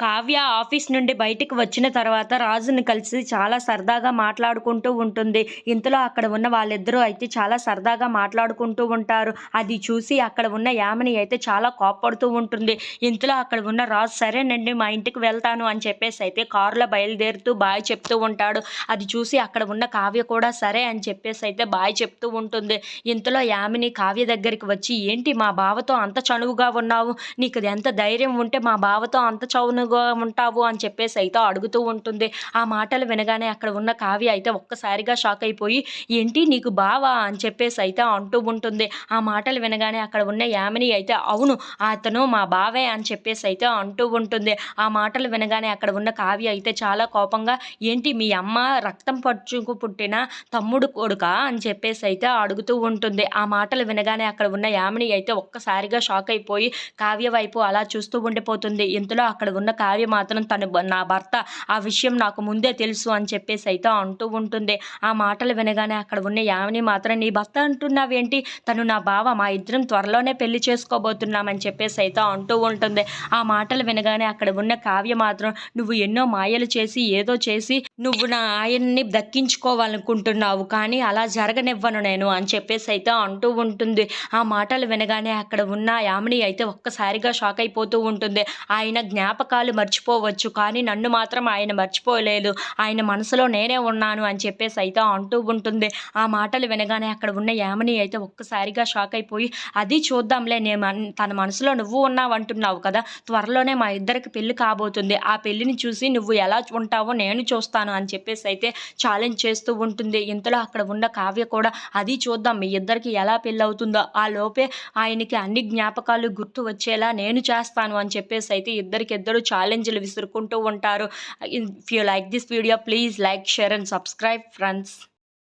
Kavya office నుండి బయటికి వచ్చిన తర్వాత రాజుని కలిసి చాలా సరదాగా మాట్లాడుకుంటూ ఉంటుంది. ఇంతలో అక్కడ ఉన్న వాళ్ళిద్దరూ అయితే చాలా సరదాగా మాట్లాడుకుంటూ ఉంటారు. అది చూసి అక్కడ ఉన్న యామిని అయితే చాలా కోప్పడుతూ ఉంటుంది. ఇంతలో అక్కడ ఉన్న రాజు సరేనండి మా ఇంటికి వెళ్తాను అని చెప్పేసి అయితే కారులో బయలుదేరుతూ బాయ్ చెప్తూ ఉంటాడు. అది చూసి అక్కడ ఉన్న కావ్య కూడా సరే అని చెప్పేసి అయితే బాయ్ చెప్తూ ఉంటుంది. ఇంతలో యామిని కావ్య దగ్గరికి వచ్చి ఏంటి మా బావతో అంత చనువుగా ఉన్నావు? నీకు ఎంత ధైర్యం ఉంటే మా బావతో అంత చనువుగా ఉంటావు అని చెప్పేసి అయితే అడుగుతూ ఉంటుంది. ఆ మాటలు వినగానే అక్కడ ఉన్న కావ్య అయితే ఒక్కసారిగా షాక్ అయిపోయి ఏంటి నీకు బావా అని చెప్పేసి అయితే అంటూ ఉంటుంది. ఆ మాటలు వినగానే అక్కడ ఉన్న యామిని అయితే అవును అతను మా బావే అని చెప్పేసి అయితే అంటూ ఉంటుంది. ఆ మాటలు వినగానే అక్కడ ఉన్న కావ్య అయితే చాలా కోపంగా ఏంటి మీ అమ్మ రక్తం పచ్చుకు పుట్టిన తమ్ముడు కొడుకా అని చెప్పేసి అయితే అడుగుతూ ఉంటుంది. ఆ మాటలు వినగానే అక్కడ ఉన్న యామిని అయితే ఒక్కసారిగా షాక్ అయిపోయి కావ్య వైపు అలా చూస్తూ ఉండిపోతుంది. ఇంతలో అక్కడ ఉన్న కావ్య మాత్రం నా భర్త ఆ విషయం నాకు ముందే తెలుసు అని చెప్పేసి అయితే అంటూ ఉంటుంది. ఆ మాటలు వినగానే అక్కడ ఉన్న యామిని మాత్రం నీ భర్త అంటున్నావేంటి, తను నా బావ, మా ఇద్దరం త్వరలోనే పెళ్లి చేసుకోబోతున్నామని చెప్పేసి అయితే అంటూ ఉంటుంది. ఆ మాటలు వినగానే అక్కడ ఉన్న కావ్య మాత్రం నువ్వు ఎన్నో మాయలు చేసి ఏదో చేసి నువ్వు నా ఆయన్ని దక్కించుకోవాలనుకుంటున్నావు, కానీ అలా జరగనివ్వను నేను అని చెప్పేసి అయితే అంటూ ఉంటుంది. ఆ మాటలు వినగానే అక్కడ ఉన్న యామిని అయితే ఒక్కసారిగా షాక్ అయిపోతూ ఉంటుంది. ఆయన జ్ఞాపకాలు మర్చిపోవచ్చు, కానీ నన్ను మాత్రం ఆయన మర్చిపోలేదు, ఆయన మనసులో నేనే ఉన్నాను అని చెప్పేసి అయితే అంటూ ఉంటుంది. ఆ మాటలు వినగానే అక్కడ ఉన్న యామిని అయితే ఒక్కసారిగా షాక్ అయిపోయి అది చూద్దాంలే, తన మనసులో నువ్వు ఉన్నావు అంటున్నావు కదా, త్వరలోనే మా ఇద్దరికి పెళ్లి కాబోతుంది, ఆ పెళ్లిని చూసి నువ్వు ఎలా ఉంటావో నేను చూస్తాను అని చెప్పేసి అయితే ఛాలెంజ్ చేస్తూ ఉంటుంది. ఇంతలో అక్కడ ఉన్న కావ్య కూడా అది చూద్దాం మీ ఇద్దరికి ఎలా పెళ్ళి అవుతుందో, ఆ లోపే ఆయనకి అన్ని జ్ఞాపకాలు గుర్తు వచ్చేలా నేను చేస్తాను అని చెప్పేసి అయితే ఇద్దరికిద్దరు ఛాలెంజ్లు విసురుకుంటూ ఉంటారు. If you like this video please like, share and subscribe friends.